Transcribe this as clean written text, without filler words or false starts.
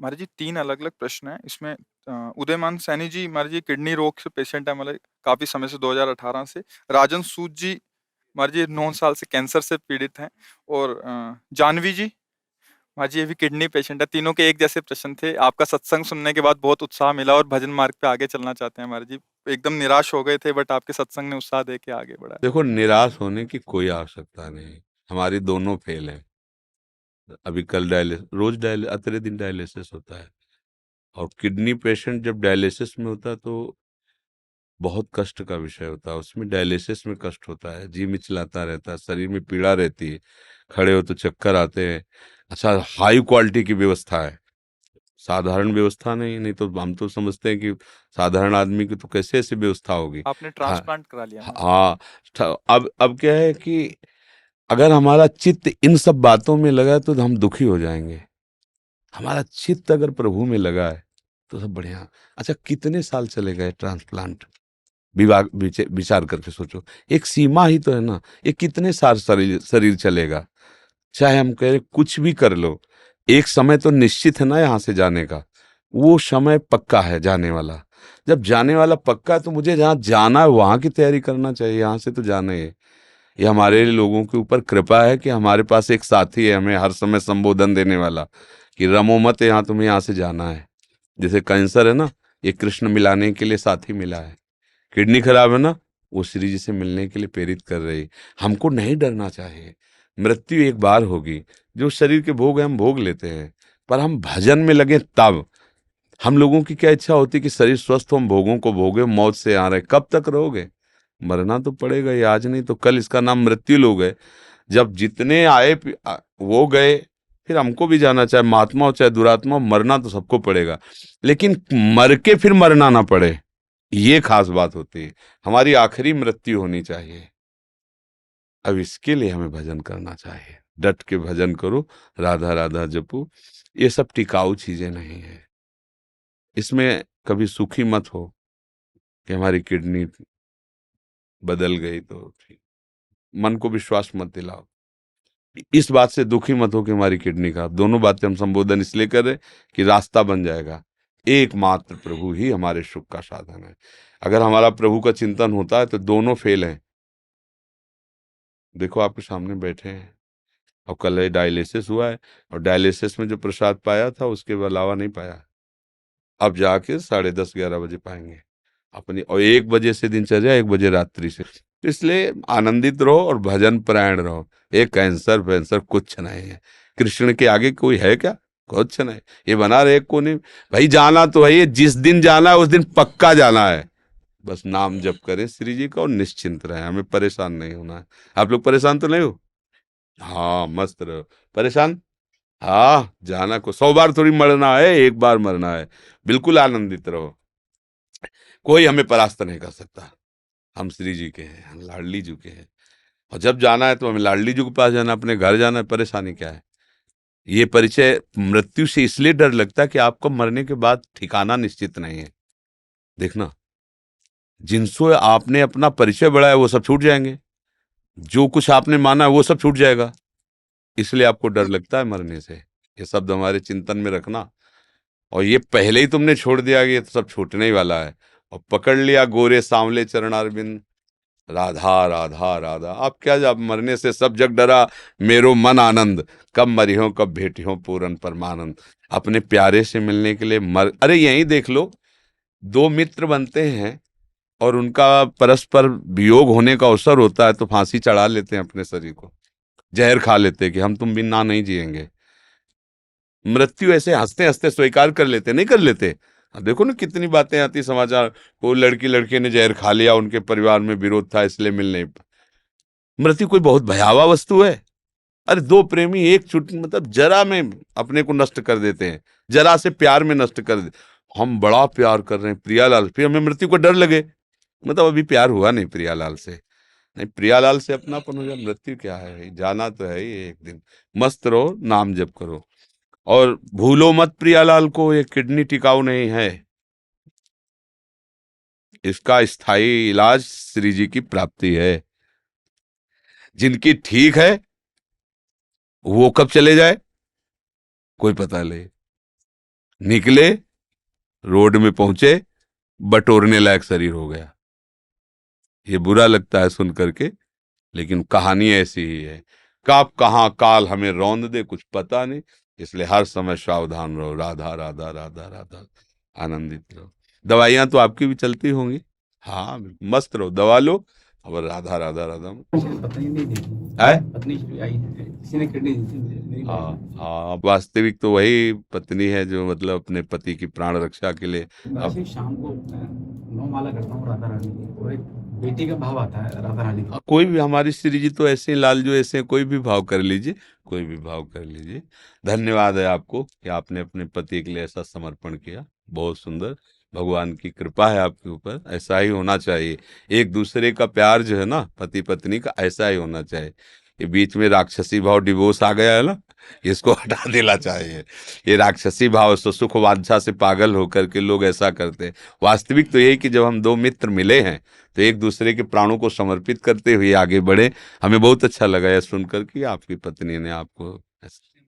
महाराज जी 3 अलग-अलग प्रश्न हैं। इसमें उदयमान सैनी जी महाराज जी किडनी रोग से पेशेंट है, मतलब काफ़ी समय से 2018 से। राजन सूद जी महाराज जी 9 साल से कैंसर से पीड़ित हैं। और जानवी जी महाराज जी ये भी किडनी पेशेंट है। तीनों के एक जैसे प्रश्न थे। आपका सत्संग सुनने के बाद बहुत उत्साह मिला और भजन मार्ग पे आगे चलना चाहते हैं महाराज जी। एकदम निराश हो गए थे, बट आपके सत्संग ने उत्साह देके आगे बढ़ाया। देखो, निराश होने की कोई आवश्यकता नहीं। हमारी दोनों फेल हैं। अभी कल रोज अतरे दिन डायलिसिस होता है। और किडनी पेशेंट जब डायलिसिस में होता है तो बहुत कष्ट का विषय होता है। उसमें डायलिसिस में कष्ट होता है, जी मिचलाता रहता है, शरीर में पीड़ा रहती है, खड़े हो तो चक्कर आते हैं। अच्छा, हाई क्वालिटी की व्यवस्था है, साधारण व्यवस्था नहीं। नहीं तो हम तो समझते हैं कि साधारण आदमी की तो कैसे ऐसी व्यवस्था होगी। आपने हाँ। ट्रांसप्लांट करा लिया महाराज जी। हाँ। अब क्या है कि अगर हमारा चित्त इन सब बातों में लगा तो हम दुखी हो जाएंगे। हमारा चित्त अगर प्रभु में लगा है तो सब बढ़िया। अच्छा, कितने साल चले गए ट्रांसप्लांट? विचार करके सोचो। एक सीमा ही तो है ना। ये कितने साल शरीर शरीर चलेगा? चाहे हम कह रहे कुछ भी कर लो, एक समय तो निश्चित है ना यहाँ से जाने का। वो समय पक्का है जाने वाला। जब जाने वाला पक्का है तो मुझे जहाँ जाना है वहां की तैयारी करना चाहिए। यहाँ से तो जाना ही है। ये हमारे लोगों के ऊपर कृपा है कि हमारे पास एक साथी है हमें हर समय संबोधन देने वाला कि रमो मत, यहाँ तुम्हें यहाँ से जाना है। जैसे कैंसर है ना, ये कृष्ण मिलाने के लिए साथी मिला है। किडनी खराब है ना, वो श्री जी से मिलने के लिए प्रेरित कर रही। हमको नहीं डरना चाहिए। मृत्यु एक बार होगी। जो शरीर के भोग है हम भोग लेते हैं, पर हम भजन में लगे तब। हम लोगों की क्या इच्छा होती है कि शरीर स्वस्थ हो, हम भोगों को भोगे, मौत से आ रहे। कब तक रहोगे? मरना तो पड़ेगा ही, आज नहीं तो कल। इसका नाम मृत्यु लोग है। जब जितने वो गए, फिर हमको भी जाना, चाहे महात्मा हो चाहे दुरात्मा हो, मरना तो सबको पड़ेगा। लेकिन मर के फिर मरना ना पड़े, ये खास बात होती है। हमारी आखिरी मृत्यु होनी चाहिए। अब इसके लिए हमें भजन करना चाहिए। डट के भजन करो, राधा राधा जपो। ये सब टिकाऊ चीजें नहीं है। इसमें कभी सुखी मत हो कि हमारी किडनी बदल गई तो ठीक। मन को विश्वास मत दिलाओ। इस बात से दुखी मत हो कि हमारी किडनी का। दोनों बातें हम संबोधन इसलिए कर रहे कि रास्ता बन जाएगा। एकमात्र प्रभु ही हमारे सुख का साधन है। अगर हमारा प्रभु का चिंतन होता है तो दोनों फेल हैं। देखो, आपके सामने बैठे हैं और कल डायलिसिस हुआ है, और डायलिसिस में जो प्रसाद पाया था उसके अलावा नहीं पाया। अब जाके 10:30-11 बजे पाएंगे अपनी। और 1 बजे से दिनचर्या, 1 बजे रात्रि से। तो इसलिए आनंदित रहो और भजन परायण रहो। ये कैंसर वैंसर कुछ नहीं है। कृष्ण के आगे कोई है क्या? कुछ नहीं। ये बना रहे को नहीं। भाई जाना तो है, ये जिस दिन जाना है उस दिन पक्का जाना है। बस नाम जप करें श्री जी का और निश्चिंत रहे। हमें परेशान नहीं होना है। आप लोग परेशान तो नहीं हो? हाँ, मस्त रहो। परेशान? हाँ, जाना को 100 बार थोड़ी मरना है, एक बार मरना है। बिल्कुल आनंदित रहो। कोई हमें परास्त नहीं कर सकता। हम श्री जी के हैं, हम लाडली जी के हैं। और जब जाना है तो हमें लाडली जी के पास जाना, अपने घर जाना है। परेशानी क्या है? ये परिचय मृत्यु से इसलिए डर लगता है कि आपको मरने के बाद ठिकाना निश्चित नहीं है। देखना, जिनसे आपने अपना परिचय बढ़ाया वो सब छूट जाएंगे। जो कुछ आपने माना है वो सब छूट जाएगा। इसलिए आपको डर लगता है मरने से। ये शब्द हमारे चिंतन में रखना। और ये पहले ही तुमने छोड़ दिया कि ये तो सब छूटने ही वाला है, और पकड़ लिया गोरे सांवले चरणारविंद, राधा राधा राधा। अब क्या, जब मरने से सब जग डरा, मेरो मन आनंद, कब मरियो कब भेटियो पूरन परमानंद। अपने प्यारे से मिलने के लिए अरे यहीं देख लो, दो मित्र बनते हैं और उनका परस्पर वियोग होने का अवसर होता है तो फांसी चढ़ा लेते हैं अपने शरीर को, जहर खा लेते हैं कि हम तुम बिना नहीं जिएंगे। मृत्यु ऐसे हंसते हंसते स्वीकार कर लेते, नहीं कर लेते? अब देखो ना कितनी बातें आती समाचार। वो लड़के ने जहर खा लिया, उनके परिवार में विरोध था इसलिए मिल नहीं। मृत्यु कोई बहुत भयावह वस्तु है? अरे दो प्रेमी एक मतलब जरा में अपने को नष्ट कर देते हैं, जरा से प्यार में नष्ट कर दे। हम बड़ा प्यार कर रहे हैं प्रियालाल, फिर हमें मृत्यु को डर लगे। मतलब अभी प्यार हुआ नहीं प्रियालाल से। नहीं, प्रियालाल से अपनापन हो जाए। मृत्यु क्या है भाई, जाना तो है ही एक दिन। मस्त रहो, नाम जप करो और भूलो मत प्रियालाल को। ये किडनी टिकाऊ नहीं है। इसका स्थायी इलाज श्री जी की प्राप्ति है। जिनकी ठीक है वो कब चले जाए कोई पता नहीं। निकले, रोड में पहुंचे, बटोरने लायक शरीर हो गया। ये बुरा लगता है सुन करके, लेकिन कहानी ऐसी ही है। कब कहाँ काल हमें रौंद दे कुछ पता नहीं, इसलिए हर समय सावधान रहो। राधा राधा राधा राधा, आनंदित रहो। दवाइयां तो आपकी भी चलती होंगी, हाँ मस्त रहो, दवा लो और राधा राधा राधा। पत्नी नहीं दी, है पत्नी आई है, किसी ने किडनी दी थी मुझे, मेरी हाँ वाइफ हाँ, वास्तविक तो वही पत्नी है जो मतलब अपने पति की प्राण रक्षा के लिए। ने। मैं सिर्फ शाम को नौ माला करता हूँ राधा रानी की, और एक बेटी का भाव आता है राधा रानी का। कोई भी, हमारी श्री जी तो ऐसे ही, लाल जो ऐसे हैं, कोई भी भाव कर लीजिए, कोई भी भाव कर लीजिए। धन्यवाद है आपको कि आपने अपने पति के लिए ऐसा समर्पण किया, बहुत सुंदर। भगवान की कृपा है आपके ऊपर, ऐसा ही होना चाहिए। एक दूसरे का प्यार जो है ना, पति पत्नी का, ऐसा ही होना चाहिए। ये बीच में राक्षसी भाव डिवोर्स आ गया है ना, इसको हटा देना चाहिए। ये राक्षसी भाव से, सुख वांछा से पागल होकर के लोग ऐसा करते हैं। वास्तविक तो यही कि जब हम दो मित्र मिले हैं तो एक दूसरे के प्राणों को समर्पित करते हुए आगे बढ़े। हमें बहुत अच्छा लगा यह सुनकर कि आपकी पत्नी ने आपको